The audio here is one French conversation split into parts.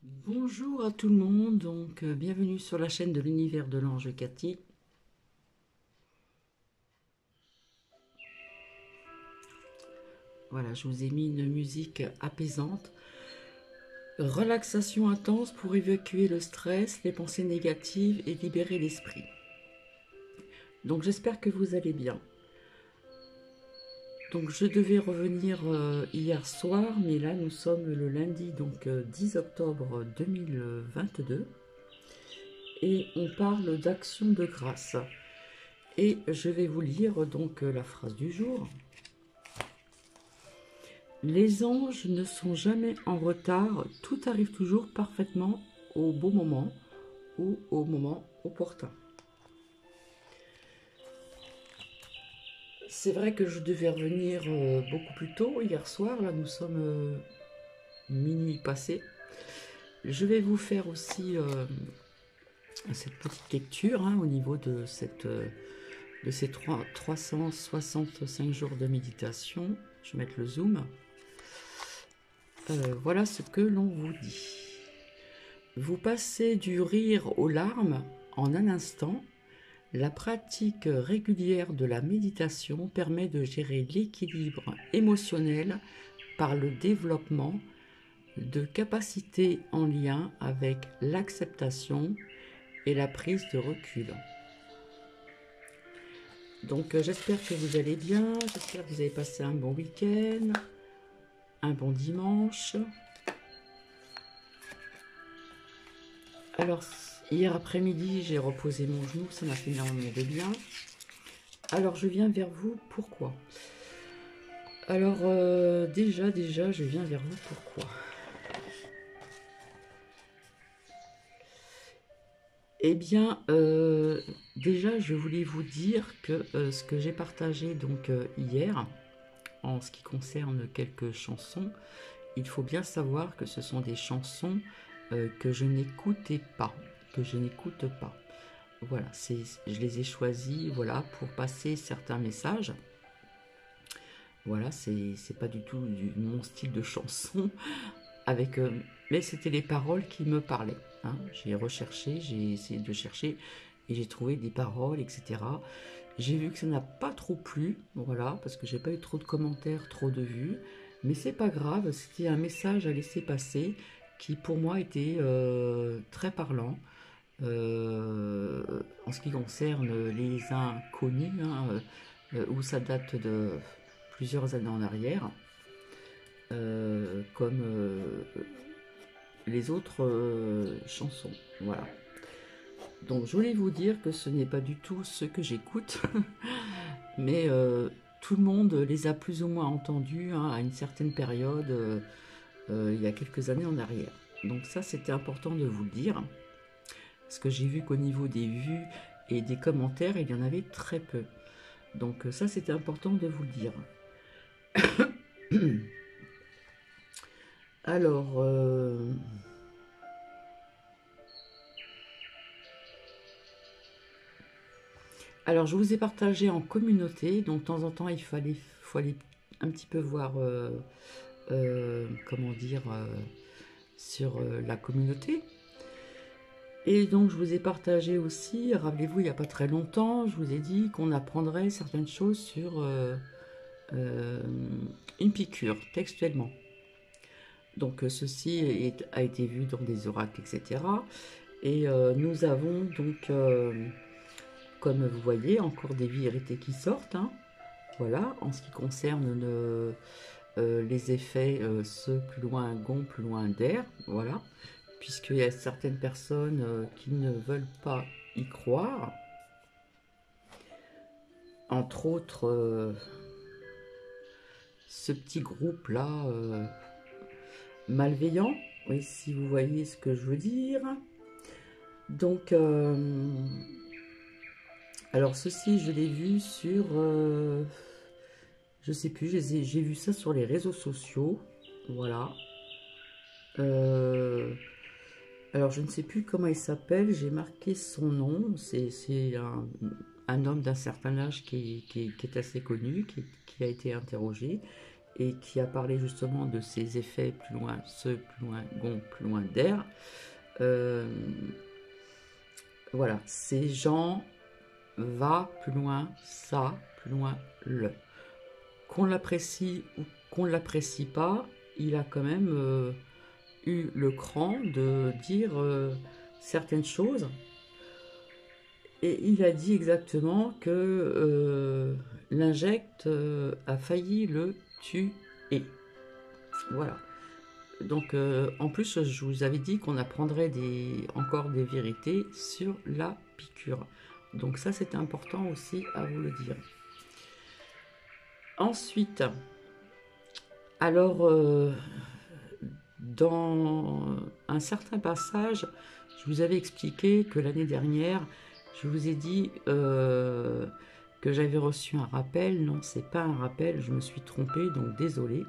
Bonjour à tout le monde, donc bienvenue sur la chaîne de l'univers de l'ange Cathy. Voilà, je vous ai mis une musique apaisante. Relaxation intense pour évacuer le stress, les pensées négatives et libérer l'esprit. Donc j'espère que vous allez bien. Donc je devais revenir hier soir, mais là nous sommes le lundi, donc 10 octobre 2022. Et on parle d'action de grâce. Et je vais vous lire donc la phrase du jour. Les anges ne sont jamais en retard, tout arrive toujours parfaitement au bon moment ou au moment opportun. C'est vrai que je devais revenir beaucoup plus tôt hier soir, là nous sommes minuit passé. Je vais vous faire aussi cette petite lecture au niveau de ces 365 jours de méditation. Je vais mettre le zoom. Voilà ce que l'on vous dit. Vous passez du rire aux larmes en un instant. La pratique régulière de la méditation permet de gérer l'équilibre émotionnel par le développement de capacités en lien avec l'acceptation et la prise de recul. Donc j'espère que vous allez bien, j'espère que vous avez passé un bon week-end, un bon dimanche. Alors hier après-midi j'ai reposé mon genou, ça m'a fait énormément de bien. Alors je viens vers vous, pourquoi? Alors déjà je viens vers vous, pourquoi? Eh bien, déjà, je voulais vous dire que ce que j'ai partagé donc hier, en ce qui concerne quelques chansons, il faut bien savoir que ce sont des chansons que je n'écoutais pas, que je n'écoute pas. Voilà, je les ai choisies, voilà, pour passer certains messages. Voilà, c'est pas du tout mon style de chanson, avec, mais c'était les paroles qui me parlaient. J'ai recherché, j'ai essayé de chercher et j'ai trouvé des paroles, etc. J'ai vu que ça n'a pas trop plu, voilà, parce que j'ai pas eu trop de commentaires, trop de vues, mais c'est pas grave, c'était un message à laisser passer qui pour moi était très parlant. En ce qui concerne les inconnus, où ça date de plusieurs années en arrière, comme les autres chansons. Voilà. Donc je voulais vous dire que ce n'est pas du tout ce que j'écoute, mais tout le monde les a plus ou moins entendus à une certaine période, il y a quelques années en arrière. Donc ça c'était important de vous le dire, parce que j'ai vu qu'au niveau des vues et des commentaires, il y en avait très peu. Donc ça c'était important de vous le dire. Alors, je vous ai partagé en communauté, donc de temps en temps faut aller un petit peu voir, comment dire, sur la communauté. Et donc je vous ai partagé aussi, rappelez-vous, il n'y a pas très longtemps, je vous ai dit qu'on apprendrait certaines choses sur euh, une piqûre, textuellement. Donc ceci a été vu dans des oracles, etc. Et nous avons donc, comme vous voyez, encore des vérités qui sortent. Voilà, en ce qui concerne les effets, ce plus loin gond, plus loin d'air. Voilà, puisqu'il y a certaines personnes qui ne veulent pas y croire. Entre autres, ce petit groupe-là malveillant. Oui, si vous voyez ce que je veux dire. Donc, alors ceci, je l'ai vu sur, je sais plus, j'ai vu ça sur les réseaux sociaux, voilà. Alors je ne sais plus comment il s'appelle, j'ai marqué son nom, c'est un homme d'un certain âge qui est assez connu, qui a été interrogé, et qui a parlé justement de ces effets plus loin, ce, plus loin, gon, plus loin d'air. Voilà, ces gens va plus loin, ça, plus loin, le. Qu'on l'apprécie ou qu'on ne l'apprécie pas, il a quand même eu le cran de dire certaines choses. Et il a dit exactement que l'injecte a failli le tuer. Voilà. Donc, en plus, je vous avais dit qu'on apprendrait encore des vérités sur la piqûre. Donc ça, c'est important aussi à vous le dire. Ensuite, alors, dans un certain passage, je vous avais expliqué que l'année dernière, je vous ai dit que j'avais reçu un rappel. Non, c'est pas un rappel, je me suis trompée, donc désolé.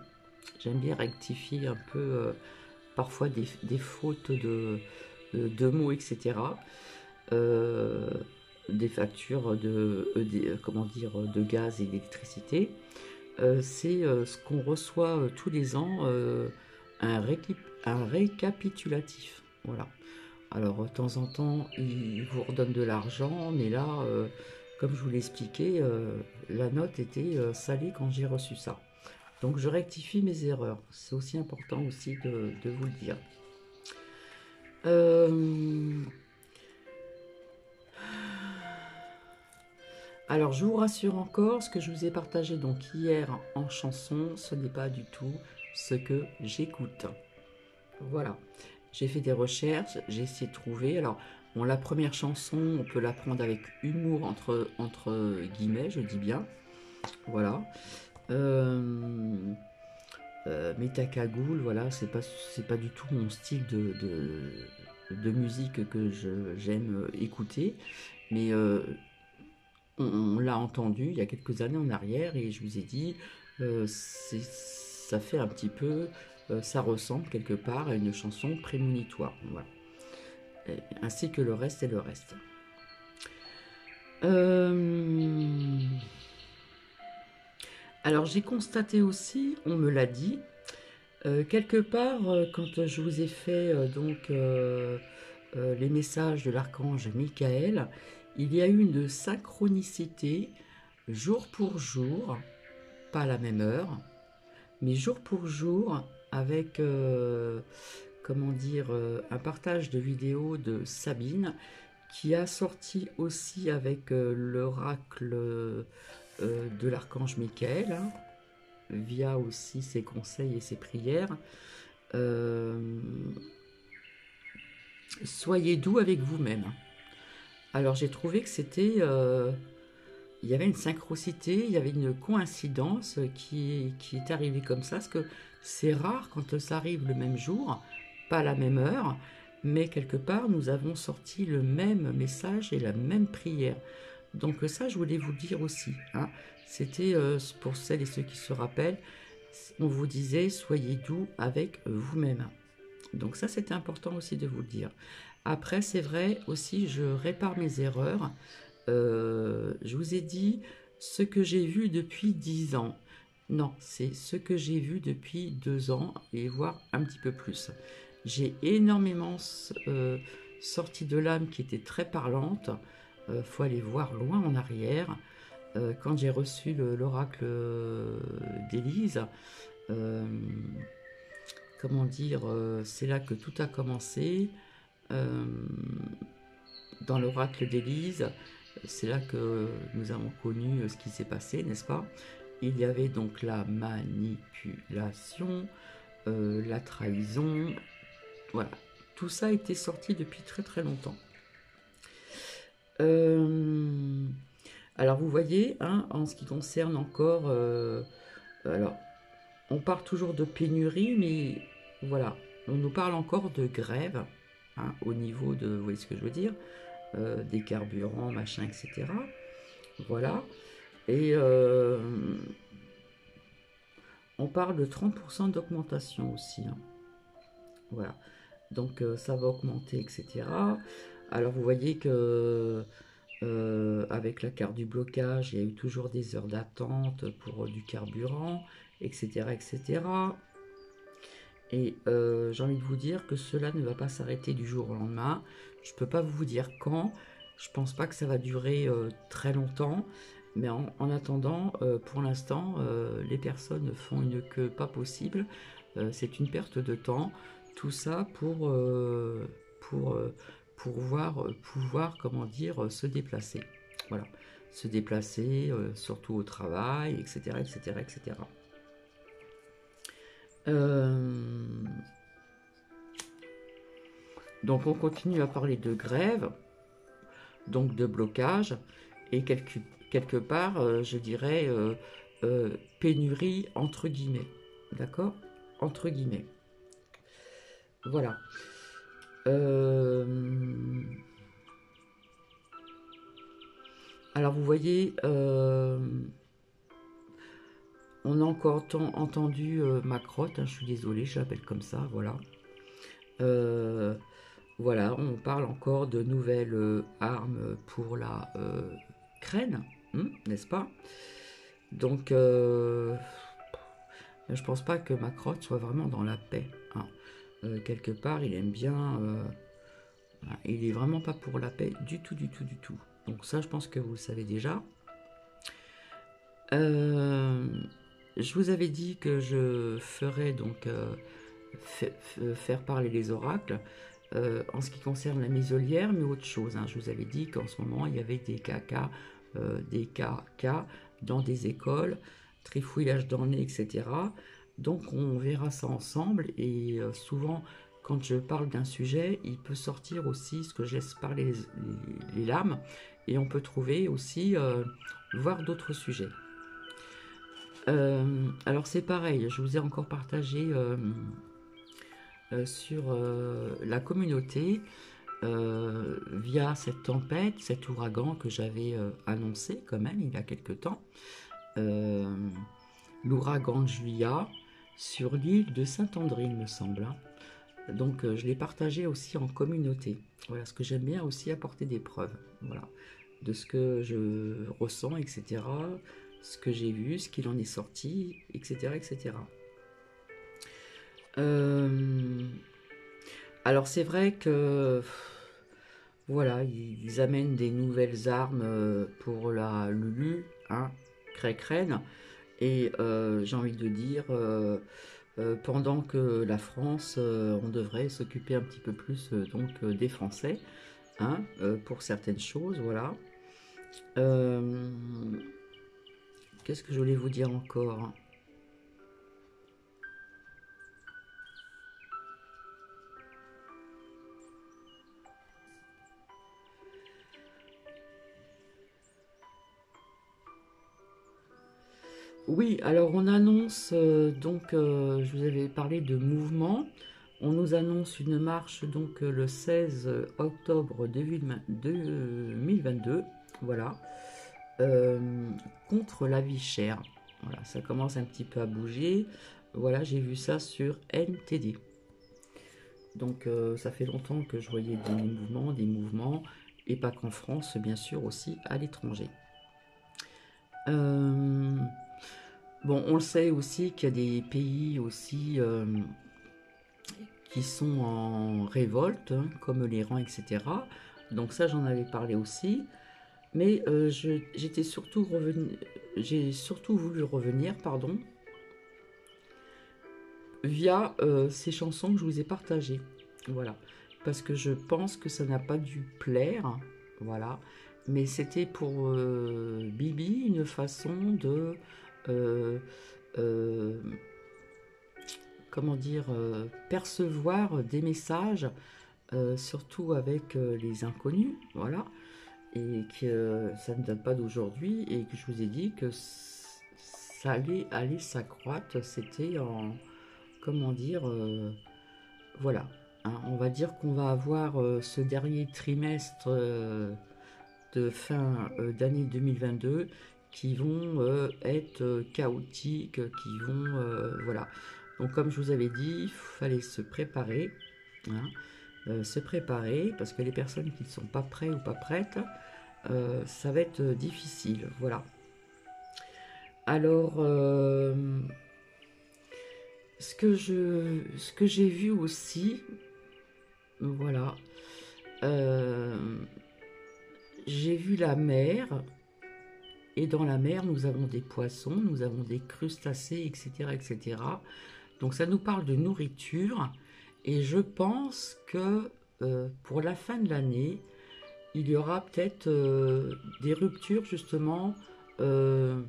J'aime bien rectifier un peu parfois des fautes de mots, etc. Des factures comment dire, de gaz et d'électricité. C'est ce qu'on reçoit tous les ans, un récapitulatif. Voilà. Alors, de temps en temps, ils vous redonnent de l'argent, mais là, comme je vous l'ai expliqué, la note était salée quand j'ai reçu ça. Donc, je rectifie mes erreurs. C'est aussi important aussi de vous le dire. Alors, je vous rassure encore, ce que je vous ai partagé donc hier en chanson, ce n'est pas du tout ce que j'écoute. Voilà. J'ai fait des recherches, j'ai essayé de trouver. Alors, bon, la première chanson, on peut la prendre avec humour entre guillemets, je dis bien. Voilà. Mais ta cagoule, voilà, c'est pas du tout mon style de musique que j'aime écouter. Mais on l'a entendu il y a quelques années en arrière et je vous ai dit, ça fait un petit peu, ça ressemble quelque part à une chanson prémonitoire. Voilà. Ainsi que le reste et le reste. Alors j'ai constaté aussi, on me l'a dit, quelque part, quand je vous ai fait les messages de l'archange Michael, il y a eu une synchronicité jour pour jour, pas à la même heure, mais jour pour jour, avec comment dire, un partage de vidéos de Sabine, qui a sorti aussi avec l'oracle de l'archange Michael, hein, via aussi ses conseils et ses prières. Soyez doux avec vous-même. Alors j'ai trouvé que c'était... il y avait une synchronicité, il y avait une coïncidence qui est arrivée comme ça, parce que c'est rare quand ça arrive le même jour, pas à la même heure, mais quelque part nous avons sorti le même message et la même prière. Donc ça, je voulais vous le dire aussi. Hein. C'était pour celles et ceux qui se rappellent, on vous disait soyez doux avec vous-même. Donc ça, c'était important aussi de vous le dire. Après, c'est vrai aussi, je répare mes erreurs. Je vous ai dit ce que j'ai vu depuis 10 ans. Non, c'est ce que j'ai vu depuis 2 ans et voire un petit peu plus. J'ai énormément sorti de l'âme qui était très parlante. Faut aller voir loin en arrière. Quand j'ai reçu l'oracle d'Élise, comment dire, c'est là que tout a commencé. Dans l'oracle d'Élise, c'est là que nous avons connu ce qui s'est passé, n'est-ce pas? Il y avait donc la manipulation, la trahison, voilà. Tout ça était sorti depuis très très longtemps. Alors vous voyez, hein, en ce qui concerne encore... alors, on parle toujours de pénurie, mais voilà, on nous parle encore de grève, hein, au niveau de... Vous voyez ce que je veux dire? Des carburants, machin, etc. Voilà. Et on parle de 30% d'augmentation aussi. Hein. Voilà. Donc ça va augmenter, etc. Alors vous voyez que avec la carte du blocage, il y a eu toujours des heures d'attente pour du carburant, etc. etc. Et j'ai envie de vous dire que cela ne va pas s'arrêter du jour au lendemain. Je ne peux pas vous dire quand. Je pense pas que ça va durer très longtemps. Mais en attendant, pour l'instant, les personnes font une queue pas possible. C'est une perte de temps. Tout ça pour pouvoir, comment dire, se déplacer. Voilà. Se déplacer, surtout au travail, etc. etc., etc. Donc on continue à parler de grève, donc de blocage, et quelque part, je dirais, pénurie entre guillemets. D'accord? Entre guillemets. Voilà. Alors vous voyez, on a encore entendu ma crotte, hein, je suis désolée, je l'appelle comme ça, voilà. Voilà, on parle encore de nouvelles armes pour la Ukraine, n'est-ce pas? Donc, je pense pas que ma crotte soit vraiment dans la paix, hein. Quelque part, il aime bien... il est vraiment pas pour la paix du tout, du tout, du tout. Donc ça, je pense que vous le savez déjà. Je vous avais dit que je ferais donc faire parler les oracles en ce qui concerne la muselière, mais autre chose, hein. Je vous avais dit qu'en ce moment, il y avait des KK dans des écoles, trifouillage dans le nez, etc. Donc on verra ça ensemble et souvent quand je parle d'un sujet, il peut sortir aussi ce que je laisse parler les lames et on peut trouver aussi voir d'autres sujets. Alors c'est pareil, je vous ai encore partagé sur la communauté via cette tempête, cet ouragan que j'avais annoncé quand même il y a quelque temps, l'ouragan de Julia sur l'île de Saint-André il me semble, hein. Donc je l'ai partagé aussi en communauté. Voilà, ce que j'aime bien aussi apporter des preuves, voilà, de ce que je ressens, etc., ce que j'ai vu, ce qu'il en est sorti, etc., etc. Alors c'est vrai que voilà, ils amènent des nouvelles armes pour la Lulu, hein, Cray-Crène, et j'ai envie de dire, pendant que la France, on devrait s'occuper un petit peu plus des Français, hein, pour certaines choses, voilà. Qu'est-ce que je voulais vous dire encore? Oui, alors on annonce, je vous avais parlé de mouvement. On nous annonce une marche donc le 16 octobre 2022, voilà, euh, contre la vie chère. Voilà, ça commence un petit peu à bouger. Voilà, j'ai vu ça sur NTD. Donc ça fait longtemps que je voyais des mouvements, et pas qu'en France, bien sûr, aussi à l'étranger. Bon, on le sait aussi qu'il y a des pays aussi qui sont en révolte, hein, comme l'Iran, etc. Donc ça, j'en avais parlé aussi. Mais j'ai surtout voulu revenir, pardon, via ces chansons que je vous ai partagées. Voilà. Parce que je pense que ça n'a pas dû plaire. Voilà. Mais c'était pour Bibi une façon de... euh, euh, comment dire, percevoir des messages, surtout avec les inconnus, voilà, et que ça ne date pas d'aujourd'hui, et que je vous ai dit que ça allait aller s'accroître, c'était en, comment dire, voilà, hein, on va dire qu'on va avoir ce dernier trimestre de fin d'année 2022 qui vont être chaotiques, qui vont, voilà. Donc comme je vous avais dit, il fallait se préparer, hein, se préparer, parce que les personnes qui ne sont pas prêtes ou pas prêtes, ça va être difficile, voilà. Alors, ce que j'ai vu aussi, voilà, j'ai vu la mer, et dans la mer, nous avons des poissons, nous avons des crustacés, etc., etc. Donc ça nous parle de nourriture, et je pense que pour la fin de l'année, il y aura peut-être des ruptures justement euh,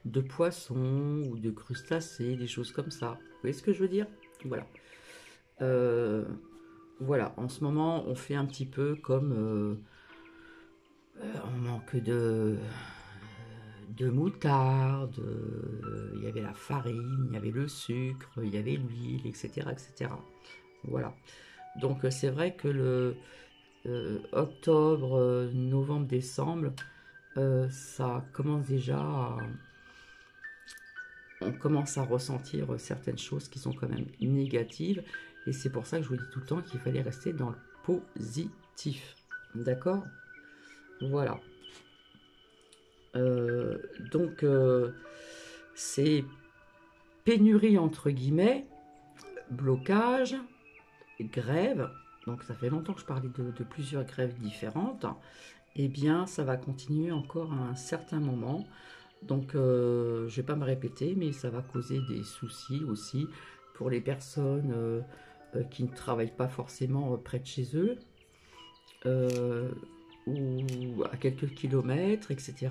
de poissons ou de crustacés, des choses comme ça. Vous voyez ce que je veux dire? Voilà. Euh, voilà, en ce moment, on fait un petit peu comme on manque de moutarde, il y avait la farine, il y avait le sucre, il y avait l'huile, etc., etc. Voilà. Donc c'est vrai que le octobre, novembre, décembre, ça commence déjà on commence à ressentir certaines choses qui sont quand même négatives. Et c'est pour ça que je vous dis tout le temps qu'il fallait rester dans le positif. D'accord? Voilà. Donc, c'est pénurie entre guillemets, blocage, grève. Donc, ça fait longtemps que je parlais de plusieurs grèves différentes. Eh bien, ça va continuer encore à un certain moment. Donc, je ne vais pas me répéter, mais ça va causer des soucis aussi pour les personnes qui ne travaillent pas forcément près de chez eux euh, ou à quelques kilomètres, etc.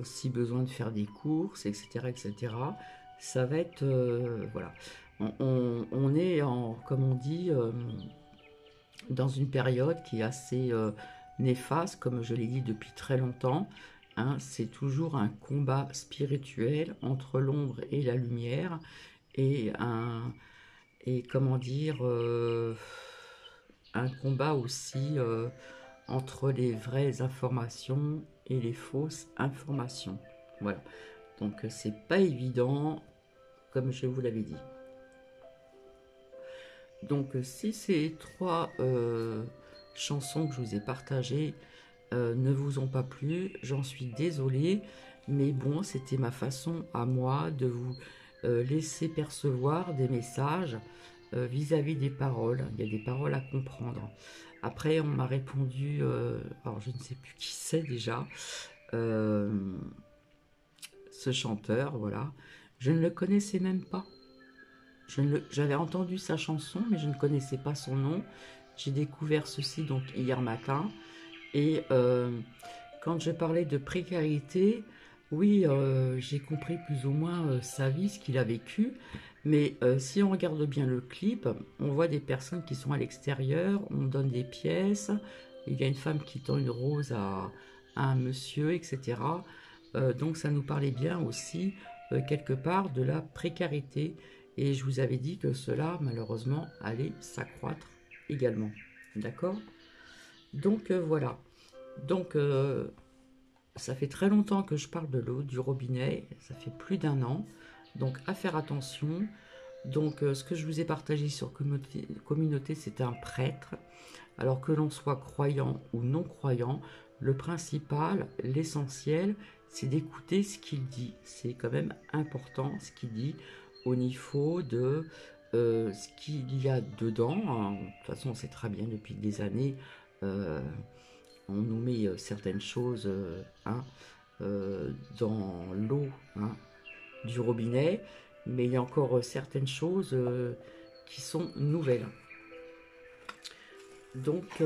Si besoin de faire des courses, etc., etc. Ça va être voilà. On est en, comme on dit, dans une période qui est assez néfaste, comme je l'ai dit depuis très longtemps. Hein, c'est toujours un combat spirituel entre l'ombre et la lumière, et et comment dire, un combat aussi entre les vraies informations et les fausses informations. Voilà. Donc c'est pas évident, comme je vous l'avais dit. Donc si ces trois chansons que je vous ai partagées ne vous ont pas plu, j'en suis désolée, mais bon, c'était ma façon à moi de vous laisser percevoir des messages vis-à-vis des paroles. Il y a des paroles à comprendre. Après, on m'a répondu, alors je ne sais plus qui c'est déjà, euh, ce chanteur, voilà. Je ne le connaissais même pas. J'avais entendu sa chanson, mais je ne connaissais pas son nom. J'ai découvert ceci donc hier matin. Et quand je parlais de précarité, oui, j'ai compris plus ou moins sa vie, ce qu'il a vécu. Mais si on regarde bien le clip, on voit des personnes qui sont à l'extérieur, on donne des pièces, il y a une femme qui tend une rose à un monsieur, etc. Donc ça nous parlait bien aussi, quelque part, de la précarité. Et je vous avais dit que cela, malheureusement, allait s'accroître également. D'accord? Donc voilà. Donc ça fait très longtemps que je parle de l'eau, du robinet, ça fait plus d'un an. Donc à faire attention. Donc ce que je vous ai partagé sur communauté, c'est un prêtre. Alors que l'on soit croyant ou non croyant, le principal, l'essentiel, c'est d'écouter ce qu'il dit. C'est quand même important ce qu'il dit au niveau de ce qu'il y a dedans. Hein. De toute façon, on sait très bien depuis des années, on nous met certaines choses hein, dans l'eau hein, du robinet, mais il y a encore certaines choses qui sont nouvelles. Donc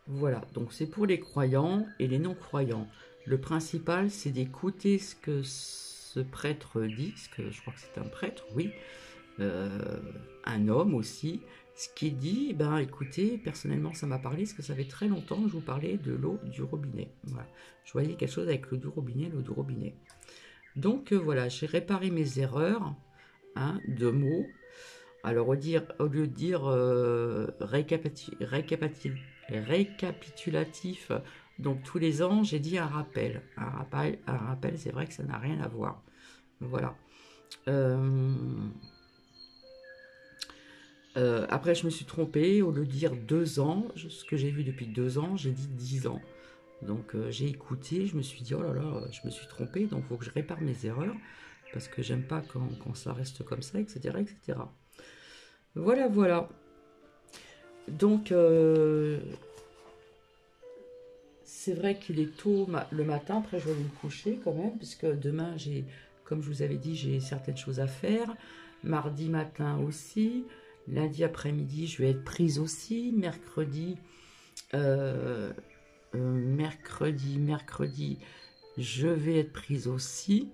voilà, donc c'est pour les croyants et les non-croyants. Le principal, c'est d'écouter ce que ce prêtre dit, ce que je crois que c'est un prêtre, oui, un homme aussi. Ce qu'il dit, ben écoutez, personnellement ça m'a parlé, parce que ça fait très longtemps que je vous parlais de l'eau du robinet. Voilà. Je voyais quelque chose avec l'eau du robinet, l'eau du robinet. Donc voilà, j'ai réparé mes erreurs hein, de mots. Alors au lieu de dire récapitulatif, donc tous les ans, j'ai dit un rappel. Un rappel, c'est vrai que ça n'a rien à voir. Voilà. Après, je me suis trompée. Au lieu de dire 2 ans, ce que j'ai vu depuis 2 ans, j'ai dit 10 ans. Donc j'ai écouté, je me suis dit, oh là là, je me suis trompée, donc il faut que je répare mes erreurs, parce que j'aime pas quand ça reste comme ça, etc. etc. Voilà, voilà. Donc c'est vrai qu'il est tôt le matin, après je vais me coucher quand même, puisque demain comme je vous avais dit, j'ai certaines choses à faire. Mardi matin aussi. Lundi après-midi, je vais être prise aussi. Euh, mercredi, je vais être prise aussi.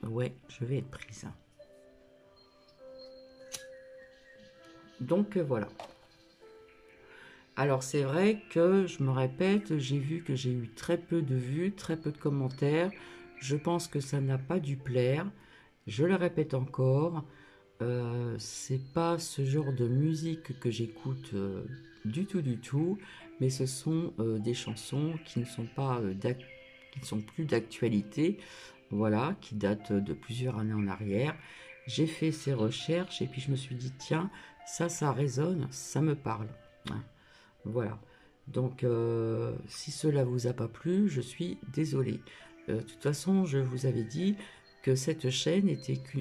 Ouais, je vais être prise. Donc voilà. Alors c'est vrai que, je me répète, j'ai vu que j'ai eu très peu de vues, très peu de commentaires. Je pense que ça n'a pas dû plaire. Je le répète encore, c'est pas ce genre de musique que j'écoute du tout, du tout. Mais ce sont des chansons qui ne sont pas qui ne sont plus d'actualité, voilà, qui datent de plusieurs années en arrière. J'ai fait ces recherches et puis je me suis dit, tiens, ça résonne, ça me parle. Hein. Voilà. Donc, si cela vous a pas plu, je suis désolée. De toute façon, je vous avais dit que cette chaîne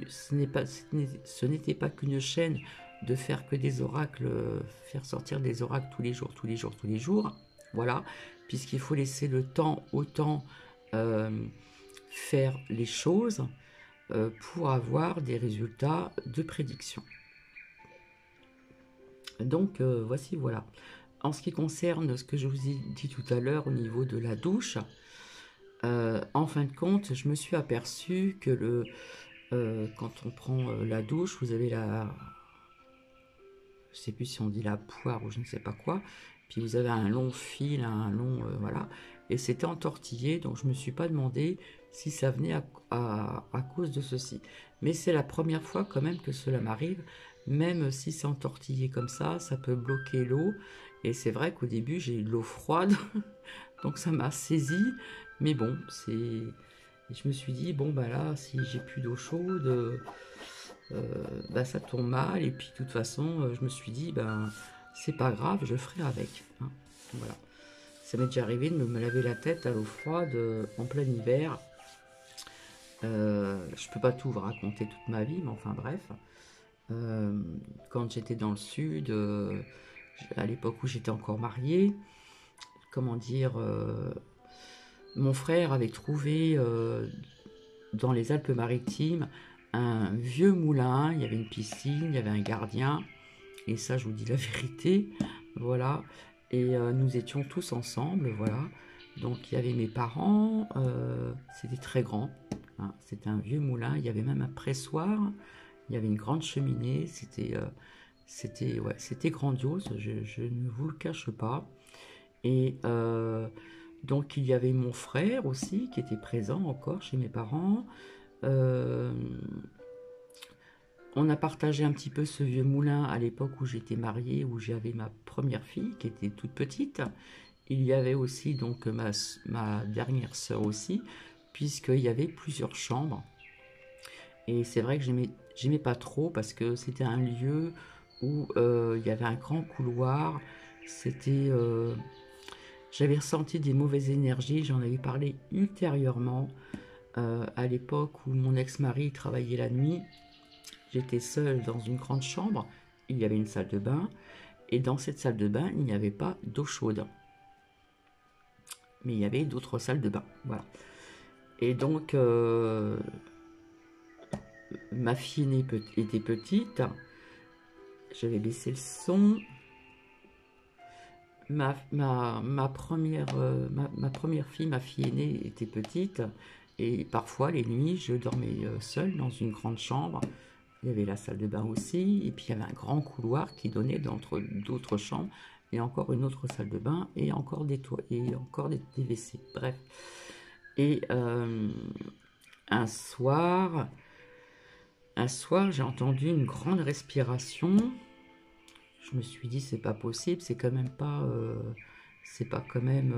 ce n'était pas qu'une chaîne de faire que des oracles, faire sortir des oracles tous les jours, tous les jours, tous les jours. Voilà. Puisqu'il faut laisser le temps au temps faire les choses pour avoir des résultats de prédiction. Donc, voici, voilà. En ce qui concerne ce que je vous ai dit tout à l'heure au niveau de la douche, en fin de compte, je me suis aperçue que quand on prend la douche, vous avez je sais plus si on dit la poire ou je ne sais pas quoi, puis vous avez un long fil, un long, voilà, et c'était entortillé, donc je me suis pas demandé si ça venait à cause de ceci. Mais c'est la première fois quand même que cela m'arrive, même si c'est entortillé comme ça peut bloquer l'eau, et c'est vrai qu'au début j'ai eu de l'eau froide, donc ça m'a saisi, mais bon, et je me suis dit, bon bah là, si j'ai plus d'eau chaude, bah ça tombe mal, et puis de toute façon, je me suis dit, ben c'est pas grave, je ferai avec. Hein. Voilà. Ça m'est déjà arrivé de me laver la tête à l'eau froide en plein hiver. Je peux pas tout vous raconter toute ma vie, mais enfin bref. Quand j'étais dans le sud, à l'époque où j'étais encore mariée, comment dire, mon frère avait trouvé dans les Alpes-Maritimes un vieux moulin, il y avait une piscine, il y avait un gardien, et ça je vous dis la vérité, voilà, et nous étions tous ensemble, voilà, donc il y avait mes parents, c'était très grand, hein, c'était un vieux moulin, il y avait même un pressoir, il y avait une grande cheminée, ouais, c'était grandiose, je ne vous le cache pas, et donc il y avait mon frère aussi qui était présent encore chez mes parents. Euh, on a partagé un petit peu ce vieux moulin à l'époque où j'étais mariée, où j'avais ma première fille qui était toute petite. Il y avait aussi donc ma dernière sœur aussi, puisqu'il y avait plusieurs chambres. Et c'est vrai que j'aimais pas trop parce que c'était un lieu où il y avait un grand couloir. C'était J'avais ressenti des mauvaises énergies, j'en avais parlé ultérieurement, à l'époque où mon ex-mari travaillait la nuit. J'étais seule dans une grande chambre, il y avait une salle de bain, et dans cette salle de bain, il n'y avait pas d'eau chaude. Mais il y avait d'autres salles de bain, voilà. Et donc, ma fille aînée était petite, j'avais baissé le son. Ma première fille, ma fille aînée, était petite, et parfois les nuits je dormais seule dans une grande chambre. Il y avait la salle de bain aussi, et puis il y avait un grand couloir qui donnait d'entre d'autres chambres, et encore une autre salle de bain, et encore des WC, bref. Et un soir j'ai entendu une grande respiration. Je me suis dit, c'est pas possible, c'est pas quand même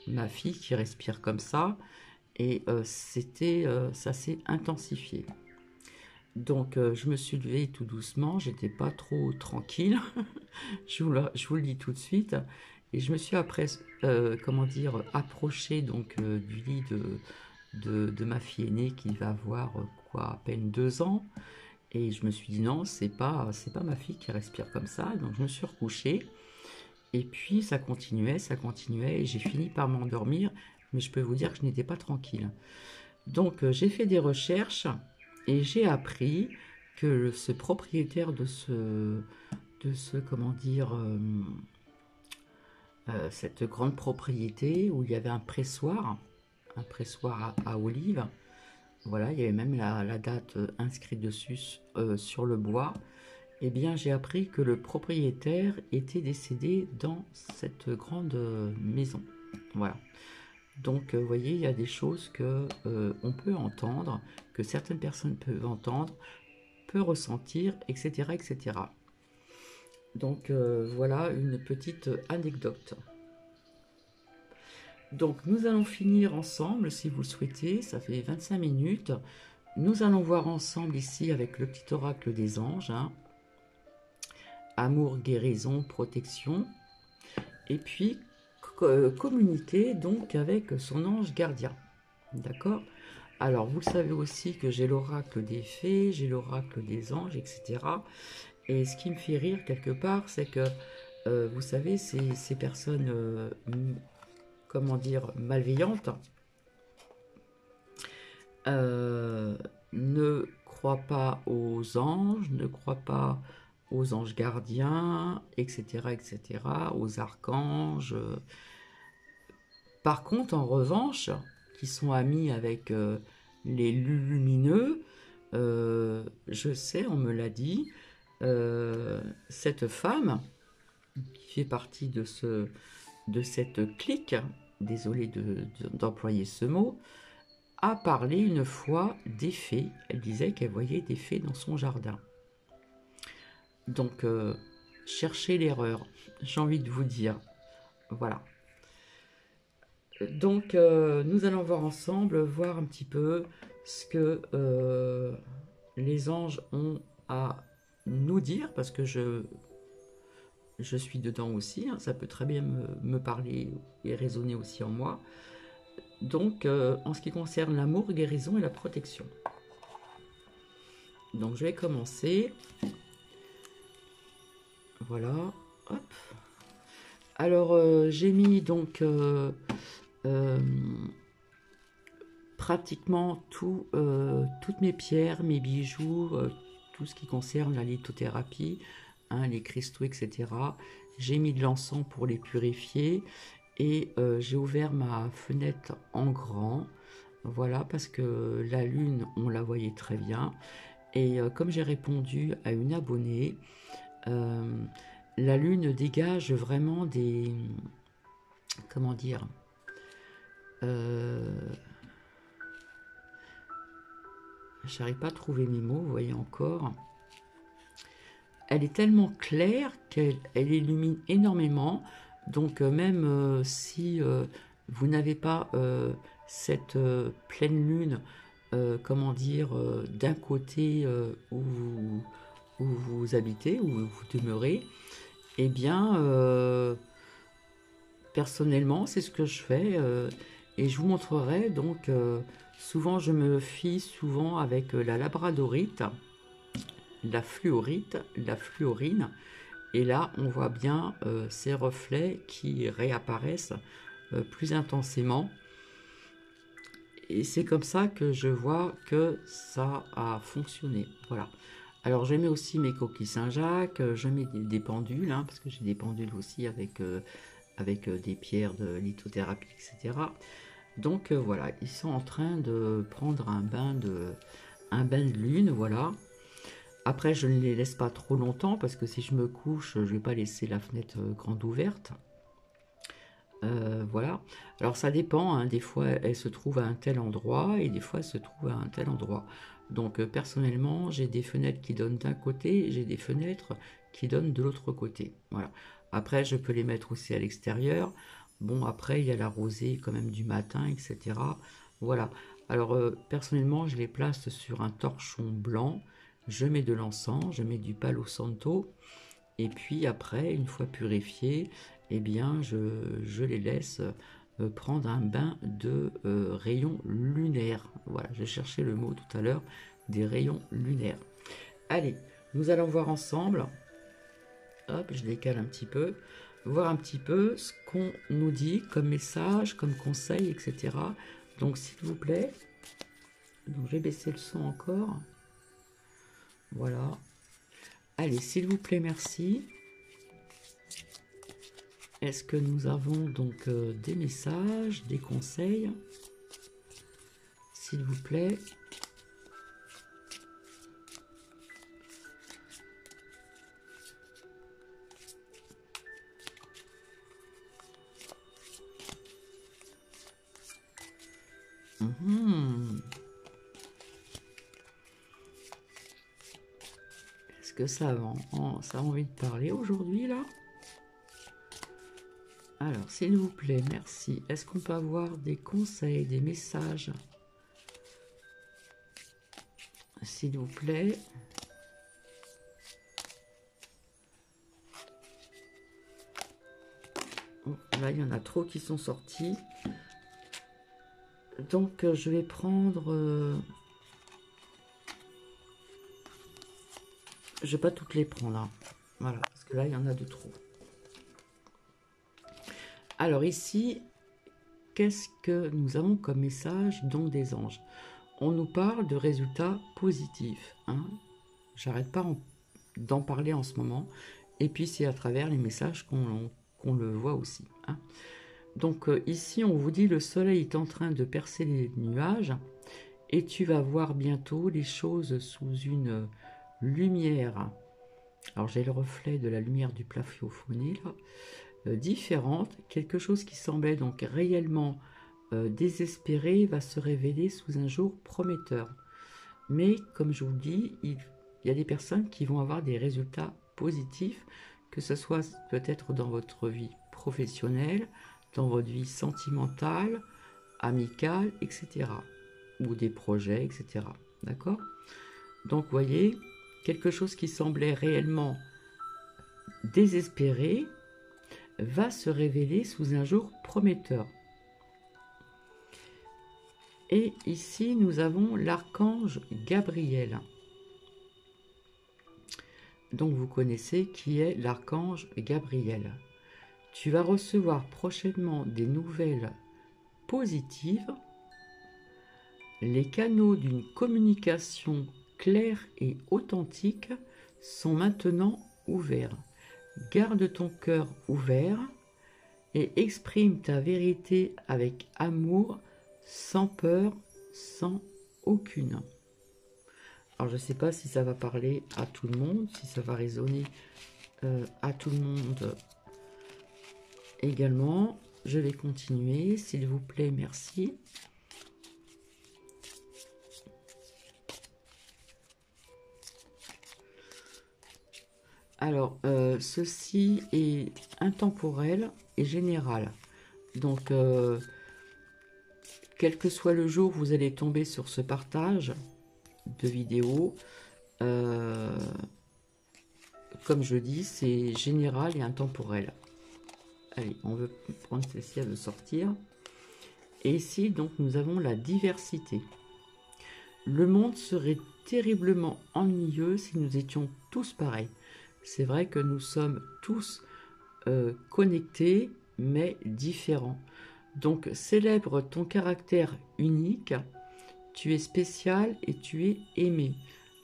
ma fille qui respire comme ça. Et ça s'est intensifié. Donc, je me suis levée tout doucement, j'étais pas trop tranquille, je vous le dis tout de suite, et je me suis après, comment dire, approchée donc du lit de ma fille aînée qui va avoir quoi, à peine 2 ans, et je me suis dit non, c'est pas ma fille qui respire comme ça, donc je me suis recouchée, et puis ça continuait, et j'ai fini par m'endormir, mais je peux vous dire que je n'étais pas tranquille. Donc j'ai fait des recherches et j'ai appris que ce propriétaire de ce comment dire, cette grande propriété où il y avait un pressoir à olives, voilà, il y avait même la date inscrite dessus sur le bois. Eh bien, j'ai appris que le propriétaire était décédé dans cette grande maison. Voilà. Donc, vous voyez, il y a des choses que on peut entendre, que certaines personnes peuvent entendre, peuvent ressentir, etc., etc. Donc, voilà une petite anecdote. Donc, nous allons finir ensemble, si vous le souhaitez, ça fait 25 minutes. Nous allons voir ensemble ici avec le petit oracle des anges, hein. Amour, guérison, protection. Et puis, communiquer donc avec son ange gardien. D'accord? Alors, vous savez aussi que j'ai l'oracle des fées, j'ai l'oracle des anges, etc. Et ce qui me fait rire quelque part, c'est que, vous savez, ces personnes, comment dire, malveillantes, euh, ne croient pas aux anges, ne croient pas aux anges gardiens, etc., etc., aux archanges. Par contre, en revanche, qui sont amis avec les lumineux, je sais, on me l'a dit, cette femme qui fait partie de cette clique, désolé d'employer ce mot, a parlé une fois des fées. Elle disait qu'elle voyait des fées dans son jardin. Donc, cherchez l'erreur, j'ai envie de vous dire. Voilà. Donc, nous allons voir ensemble, voir un petit peu ce que les anges ont à nous dire, parce que je suis dedans aussi, hein, ça peut très bien me parler et résonner aussi en moi. Donc, en ce qui concerne l'amour, guérison et la protection. Donc, je vais commencer. Voilà, hop. Alors, j'ai mis donc pratiquement toutes mes pierres, mes bijoux, tout ce qui concerne la lithothérapie, hein, les cristaux, etc. J'ai mis de l'encens pour les purifier et j'ai ouvert ma fenêtre en grand. Voilà, parce que la lune, on la voyait très bien. Et comme j'ai répondu à une abonnée, euh, la lune dégage vraiment des... Comment dire, euh, j'arrive pas à trouver mes mots, vous voyez encore. Elle est tellement claire qu'elle illumine énormément. Donc même si vous n'avez pas cette pleine lune, comment dire, d'un côté où vous habitez, où vous demeurez, eh bien, personnellement, c'est ce que je fais. Et je vous montrerai donc, souvent je me fie souvent avec la labradorite, la fluorite, la fluorine, et là on voit bien ces reflets qui réapparaissent plus intensément, et c'est comme ça que je vois que ça a fonctionné. Voilà. Alors je mets aussi mes coquilles Saint-Jacques, je mets des pendules, hein, parce que j'ai des pendules aussi avec des pierres de lithothérapie, etc. Donc voilà, ils sont en train de prendre un bain de lune, voilà. Après, je ne les laisse pas trop longtemps parce que si je me couche, je ne vais pas laisser la fenêtre grande ouverte. Voilà. Alors ça dépend, hein. Des fois elles se trouvent à un tel endroit et des fois elles se trouvent à un tel endroit. Donc personnellement, j'ai des fenêtres qui donnent d'un côté et j'ai des fenêtres qui donnent de l'autre côté. Voilà. Après, je peux les mettre aussi à l'extérieur. Bon, après, il y a la rosée quand même du matin, etc. Voilà. Alors personnellement, je les place sur un torchon blanc. je mets de l'encens, je mets du Palo Santo, et puis après, une fois purifiés, eh bien, je les laisse prendre un bain de rayons lunaires. Voilà, je cherchais le mot tout à l'heure, des rayons lunaires. Allez, nous allons voir ensemble, hop, je décale un petit peu, voir un petit peu ce qu'on nous dit comme message, comme conseil, etc. Donc, s'il vous plaît, donc je vais baisser le son encore. Voilà. Allez, s'il vous plaît, merci. Est-ce que nous avons donc des messages, des conseils? S'il vous plaît. Est-ce que ça a envie de parler aujourd'hui, là? Alors, s'il vous plaît, merci. Est-ce qu'on peut avoir des conseils, des messages? S'il vous plaît. Oh, là, il y en a trop qui sont sortis. Donc, je vais prendre... je vais pas toutes les prendre, hein. Voilà, parce que là, il y en a de trop. Alors ici, qu'est-ce que nous avons comme message donc des anges? On nous parle de résultats positifs, hein. J'arrête pas d'en parler en ce moment. Et puis c'est à travers les messages qu'on le voit aussi, hein. Donc ici, on vous dit le soleil est en train de percer les nuages et tu vas voir bientôt les choses sous une lumière. Alors j'ai le reflet de la lumière du plafonnier là. Différente, quelque chose qui semblait donc réellement désespéré va se révéler sous un jour prometteur. Mais comme je vous le dis, il y a des personnes qui vont avoir des résultats positifs, que ce soit peut-être dans votre vie professionnelle, dans votre vie sentimentale, amicale, etc. Ou des projets, etc. D'accord? Donc vous voyez, quelque chose qui semblait réellement désespéré va se révéler sous un jour prometteur. Et ici, nous avons l'archange Gabriel. Donc, vous connaissez qui est l'archange Gabriel. Tu vas recevoir prochainement des nouvelles positives. Les canaux d'une communication claire et authentique sont maintenant ouverts. Garde ton cœur ouvert et exprime ta vérité avec amour, sans peur, sans aucune. Alors je ne sais pas si ça va parler à tout le monde, si ça va résonner à tout le monde également. Je vais continuer, s'il vous plaît, merci. Alors, ceci est intemporel et général. Donc, quel que soit le jour, vous allez tomber sur ce partage de vidéos. Comme je dis, c'est général et intemporel. Allez, on veut prendre celle-ci, elle veut sortir. Et ici, donc, nous avons la diversité. Le monde serait terriblement ennuyeux si nous étions tous pareils. C'est vrai que nous sommes tous connectés, mais différents. Donc, célèbre ton caractère unique. Tu es spécial et tu es aimé.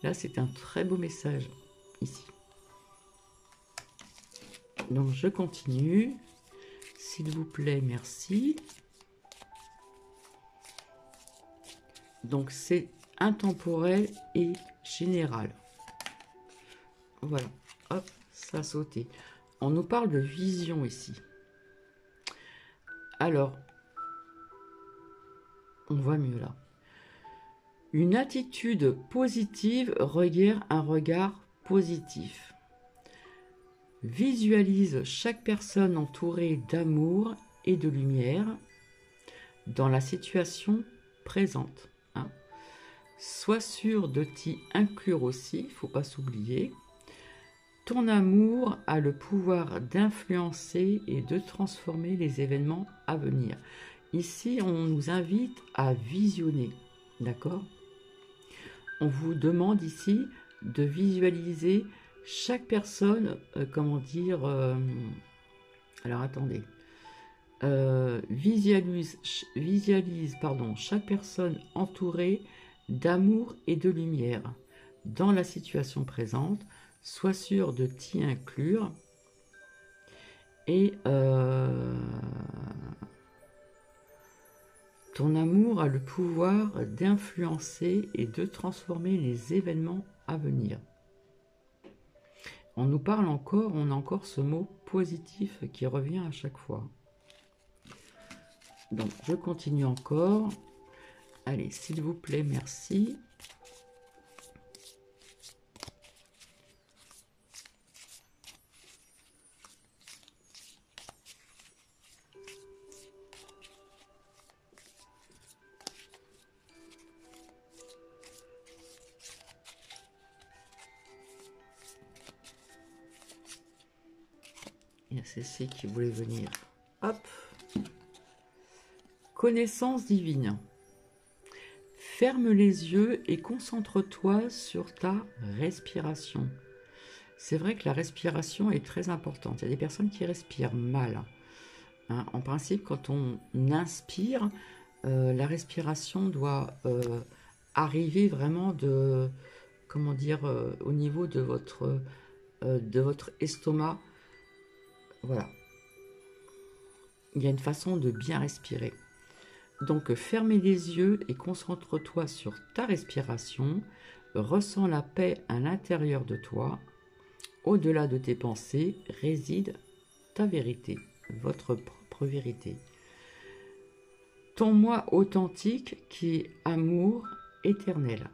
Là, c'est un très beau message, ici. Donc, je continue. S'il vous plaît, merci. Donc, c'est intemporel et général. Voilà. Hop, ça a sauté. On nous parle de vision ici. Alors, on voit mieux là. Une attitude positive requiert un regard positif. Visualise chaque personne entourée d'amour et de lumière dans la situation présente. Hein. Sois sûr de t'y inclure aussi, il ne faut pas s'oublier. Ton amour a le pouvoir d'influencer et de transformer les événements à venir. Ici, on nous invite à visionner, d'accord? On vous demande ici de visualiser chaque personne, comment dire, alors attendez, visualise pardon, chaque personne entourée d'amour et de lumière dans la situation présente. Sois sûr de t'y inclure et ton amour a le pouvoir d'influencer et de transformer les événements à venir. On nous parle encore, on a encore ce mot positif qui revient à chaque fois. Donc, je continue encore. Allez, s'il vous plaît, merci. Il y a Cécile qui voulait venir. Hop. Connaissance divine. Ferme les yeux et concentre-toi sur ta respiration. C'est vrai que la respiration est très importante. Il y a des personnes qui respirent mal. Hein, en principe, quand on inspire, la respiration doit arriver vraiment de, comment dire, au niveau de votre estomac. Voilà. Il y a une façon de bien respirer. Donc, fermez les yeux et concentre-toi sur ta respiration. Ressens la paix à l'intérieur de toi. Au-delà de tes pensées réside ta vérité, votre propre vérité. Ton moi authentique qui est amour éternel.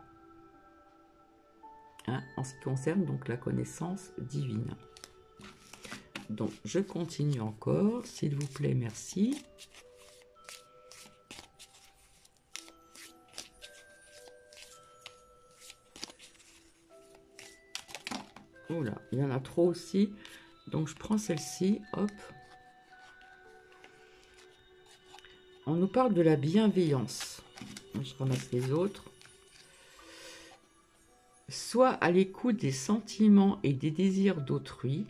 Hein, en ce qui concerne donc la connaissance divine. Donc, je continue encore, s'il vous plaît, merci. Oula, il y en a trop aussi. Donc, je prends celle-ci, hop. On nous parle de la bienveillance. Je ramasse les autres. Sois à l'écoute des sentiments et des désirs d'autrui.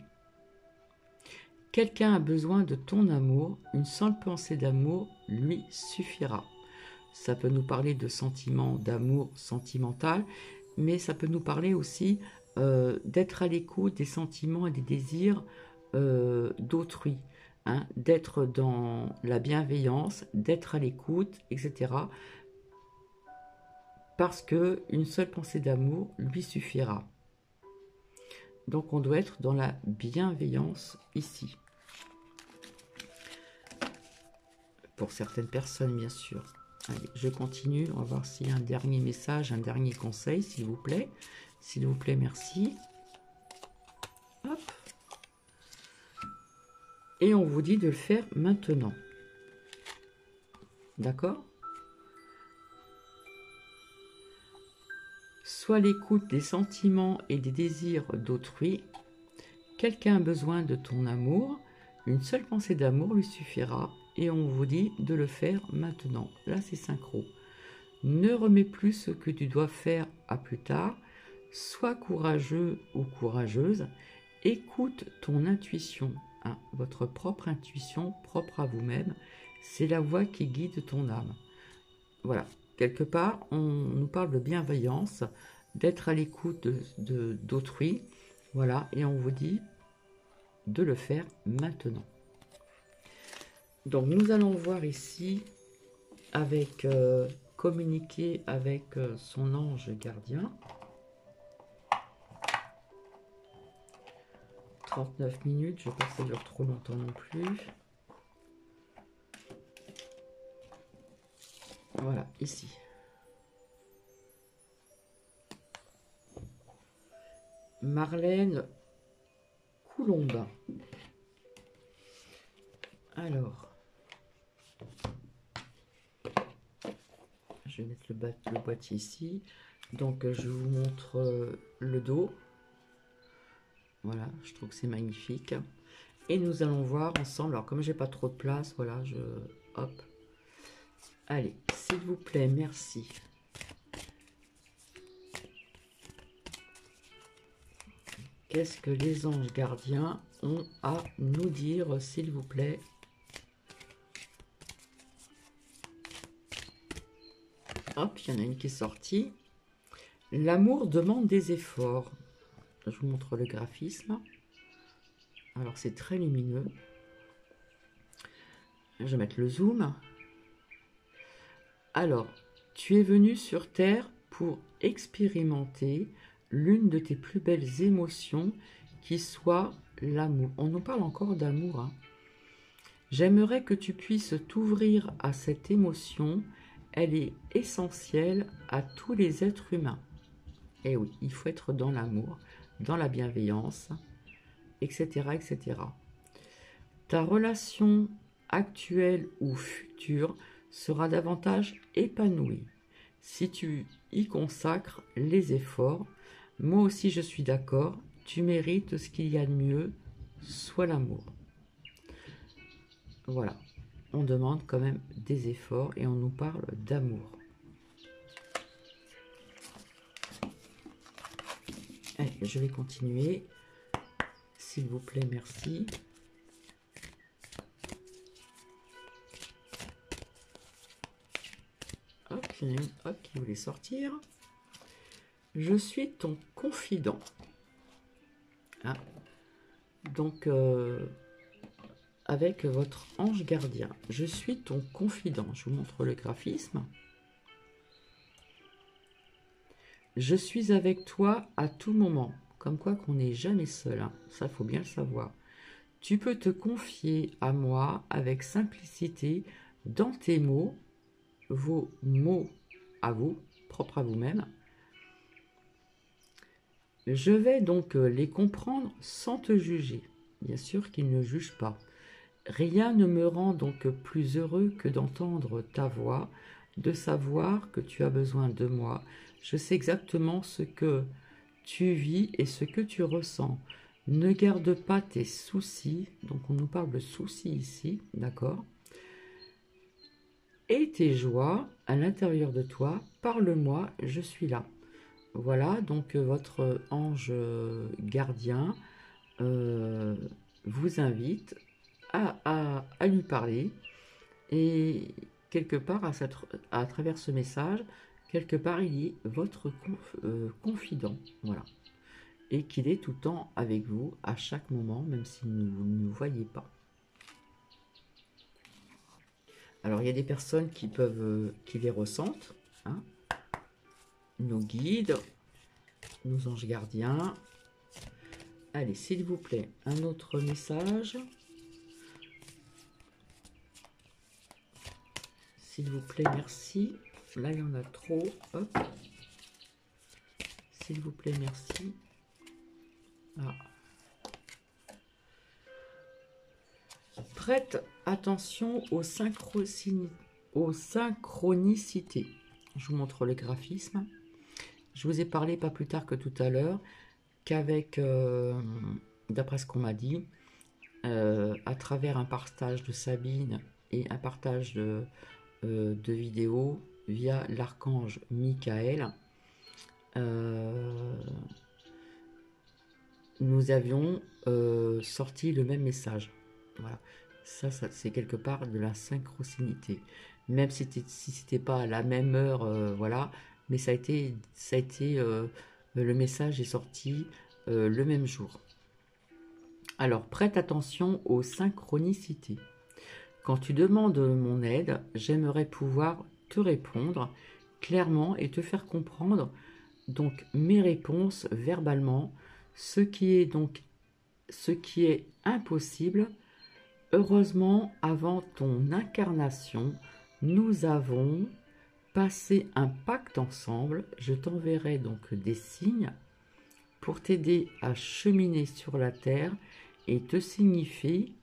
Quelqu'un a besoin de ton amour, une seule pensée d'amour lui suffira. Ça peut nous parler de sentiments d'amour sentimental, mais ça peut nous parler aussi d'être à l'écoute des sentiments et des désirs d'autrui, hein, d'être dans la bienveillance, d'être à l'écoute, etc. Parce qu'une seule pensée d'amour lui suffira. Donc on doit être dans la bienveillance ici. Pour certaines personnes, bien sûr. Allez, je continue. On va voir s'il y a un dernier message, un dernier conseil, s'il vous plaît. S'il vous plaît, merci. Hop. Et on vous dit de le faire maintenant. D'accord? Sois à l'écoute des sentiments et des désirs d'autrui. Quelqu'un a besoin de ton amour. Une seule pensée d'amour lui suffira. Et on vous dit de le faire maintenant. Là, c'est synchro. Ne remets plus ce que tu dois faire à plus tard. Sois courageux ou courageuse. Écoute ton intuition, hein, votre propre intuition, propre à vous-même. C'est la voix qui guide ton âme. Voilà. Quelque part, on nous parle de bienveillance, d'être à l'écoute d'autrui. Voilà. Et on vous dit de le faire maintenant. Donc, nous allons voir ici avec communiquer avec son ange gardien. 39 minutes, je ne veux pas que ça dure trop longtemps non plus. Voilà, ici. Marlène Coulombe. Alors, je je vais mettre le boîtier ici. Donc, je vous montre le dos. Voilà, je trouve que c'est magnifique. Et nous allons voir ensemble. Alors, comme j'ai pas trop de place, voilà, hop. Allez, s'il vous plaît, merci. Qu'est-ce que les anges gardiens ont à nous dire, s'il vous plaît? Hop, il y en a une qui est sortie. L'amour demande des efforts. Je vous montre le graphisme. Alors, c'est très lumineux. Je vais mettre le zoom. Alors, tu es venu sur Terre pour expérimenter l'une de tes plus belles émotions qui soit l'amour. On nous parle encore d'amour. Hein. J'aimerais que tu puisses t'ouvrir à cette émotion. Elle est essentielle à tous les êtres humains. Et oui, il faut être dans l'amour, dans la bienveillance, etc., etc. Ta relation actuelle ou future sera davantage épanouie si tu y consacres les efforts. Moi aussi je suis d'accord, tu mérites ce qu'il y a de mieux, soit l'amour. Voilà, on demande quand même des efforts et on nous parle d'amour. Allez, je vais continuer. S'il vous plaît, merci. Hop, il y en a une hop, qui voulait sortir. Je suis ton confident. Ah. Donc, avec votre ange gardien. Je suis ton confident. Je vous montre le graphisme. Je suis avec toi à tout moment. Comme quoi qu'on n'est jamais seul. Hein. Ça, faut bien le savoir. Tu peux te confier à moi avec simplicité dans tes mots, vos mots à vous, propres à vous-même. Je vais donc les comprendre sans te juger. Bien sûr qu'ils ne jugent pas. Rien ne me rend donc plus heureux que d'entendre ta voix, de savoir que tu as besoin de moi. Je sais exactement ce que tu vis et ce que tu ressens. Ne garde pas tes soucis, donc on nous parle de soucis ici, d'accord? Et tes joies à l'intérieur de toi, parle-moi, je suis là. Voilà, donc votre ange gardien vous invite à lui parler. Et quelque part, à travers ce message, quelque part, il est votre confident. Voilà. Et qu'il est tout le temps avec vous, à chaque moment, même si vous ne nous voyez pas. Alors, il y a des personnes qui les ressentent. Hein, nos guides, nos anges gardiens. Allez, s'il vous plaît, un autre message. S'il vous plaît, merci. Là, il y en a trop. Hop. S'il vous plaît, merci. Ah. Prête attention aux synchronicités. Je vous montre le graphisme. Je vous ai parlé pas plus tard que tout à l'heure qu'avec, d'après ce qu'on m'a dit, à travers un partage de Sabine et un partage de vidéos via l'archange Michael, nous avions sorti le même message. Voilà, ça c'est quelque part de la synchronicité. Même si c'était pas à la même heure, voilà, mais ça a été le message est sorti le même jour. Alors, prête attention aux synchronicités. Quand tu demandes mon aide, j'aimerais pouvoir te répondre clairement et te faire comprendre donc mes réponses verbalement, ce qui est impossible. Heureusement, avant ton incarnation, nous avons passé un pacte ensemble. Je t'enverrai donc des signes pour t'aider à cheminer sur la terre et te signifier,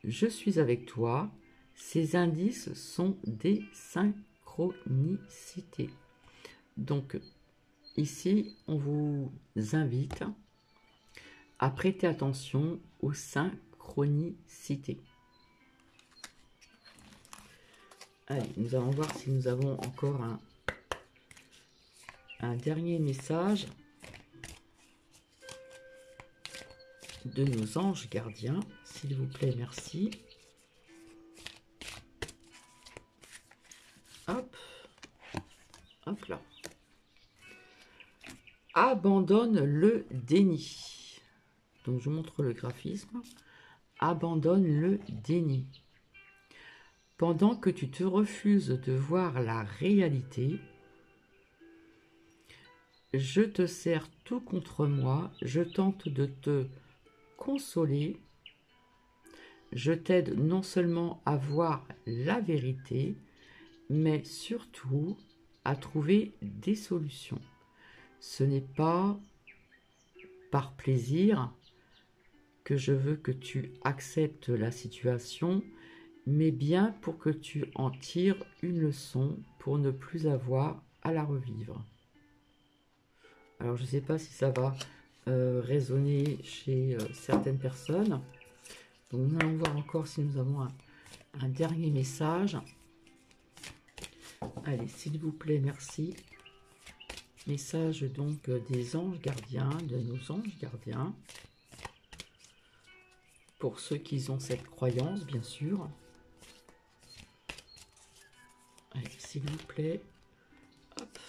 je suis avec toi, Ces indices sont des synchronicités. Donc, ici, on vous invite à prêter attention aux synchronicités. Allez, nous allons voir si nous avons encore un dernier message de nos anges gardiens, s'il vous plaît, merci. Hop, hop là. Abandonne le déni. Donc je montre le graphisme. Abandonne le déni. Pendant que tu te refuses de voir la réalité, je te sers tout contre moi, je tente de te consoler, je t'aide non seulement à voir la vérité, mais surtout à trouver des solutions. Ce n'est pas par plaisir que je veux que tu acceptes la situation, mais bien pour que tu en tires une leçon pour ne plus avoir à la revivre. Alors, je ne sais pas si ça va résonner chez certaines personnes. Donc, nous allons voir encore si nous avons un dernier message. Allez, s'il vous plaît, merci. Message donc des anges gardiens, de nos anges gardiens. Pour ceux qui ont cette croyance, bien sûr. Allez, s'il vous plaît. Hop.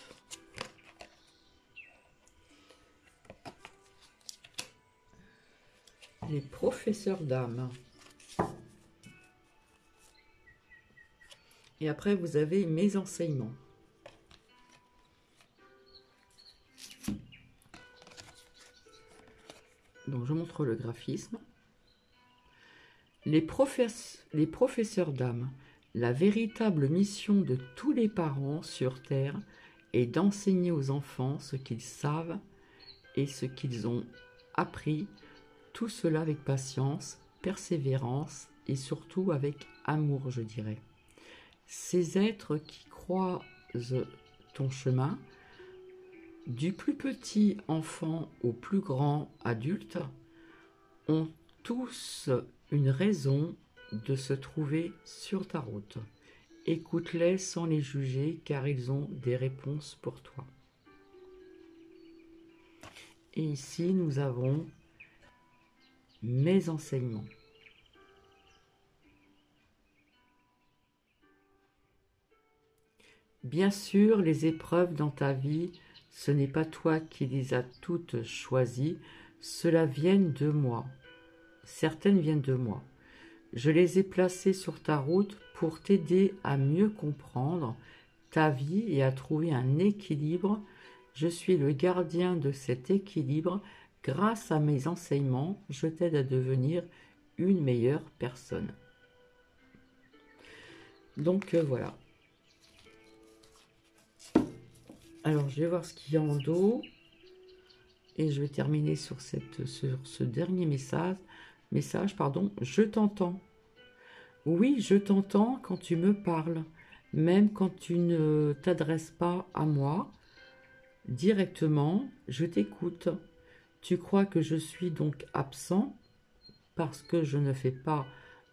Les professeurs d'âme. Et après, vous avez mes enseignements. Donc, je montre le graphisme. Les professeurs d'âme. La véritable mission de tous les parents sur Terre est d'enseigner aux enfants ce qu'ils savent et ce qu'ils ont appris, tout cela avec patience, persévérance et surtout avec amour, je dirais. Ces êtres qui croisent ton chemin, du plus petit enfant au plus grand adulte, ont tous une raison de se trouver sur ta route. Écoute-les sans les juger car ils ont des réponses pour toi. Et ici, nous avons mes enseignements. Bien sûr, les épreuves dans ta vie, ce n'est pas toi qui les as toutes choisies, cela vient de moi. Certaines viennent de moi. Je les ai placées sur ta route pour t'aider à mieux comprendre ta vie et à trouver un équilibre. Je suis le gardien de cet équilibre. Grâce à mes enseignements, je t'aide à devenir une meilleure personne. Donc voilà. Alors je vais voir ce qu'il y a en dos. Et je vais terminer sur ce dernier message. Je t'entends. Oui, je t'entends quand tu me parles, même quand tu ne t'adresses pas à moi directement, je t'écoute. Tu crois que je suis donc absent parce que je ne fais pas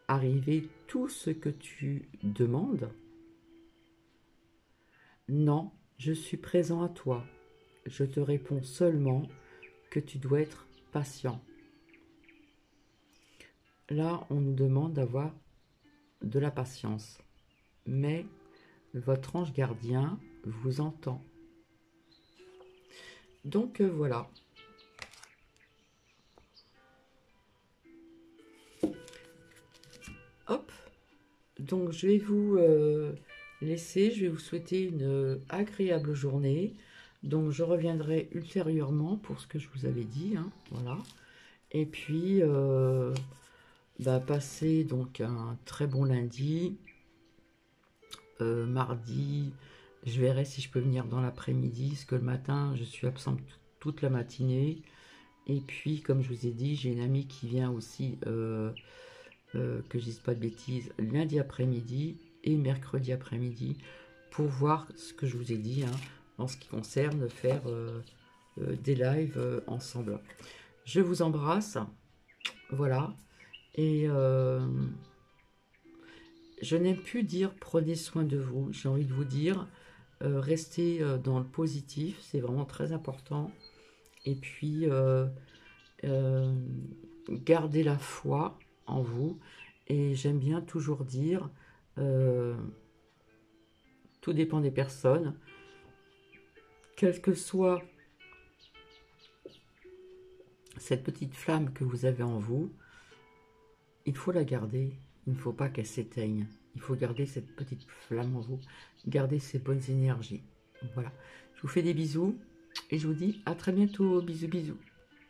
arriver tout ce que tu demandes? Non, je suis présent à toi. Je te réponds seulement que tu dois être patient. Là, on nous demande d'avoir de la patience. Mais votre ange gardien vous entend. Donc voilà. Hop. Donc je vais vous laisser. Je vais vous souhaiter une agréable journée. Donc je reviendrai ultérieurement pour ce que je vous avais dit. Hein, voilà. Et puis... passez donc un très bon lundi. Mardi, je verrai si je peux venir dans l'après-midi, parce que le matin, je suis absente toute la matinée. Et puis, comme je vous ai dit, j'ai une amie qui vient aussi que je dise pas de bêtises, lundi après-midi et mercredi après-midi pour voir ce que je vous ai dit hein, en ce qui concerne faire des lives ensemble. Je vous embrasse, voilà, et je n'aime plus dire prenez soin de vous, j'ai envie de vous dire restez dans le positif, c'est vraiment très important, et puis gardez la foi en vous, et j'aime bien toujours dire tout dépend des personnes, quelle que soit cette petite flamme que vous avez en vous, il faut la garder, il ne faut pas qu'elle s'éteigne, il faut garder cette petite flamme en vous, garder ces bonnes énergies. Voilà, je vous fais des bisous et je vous dis à très bientôt, bisous bisous.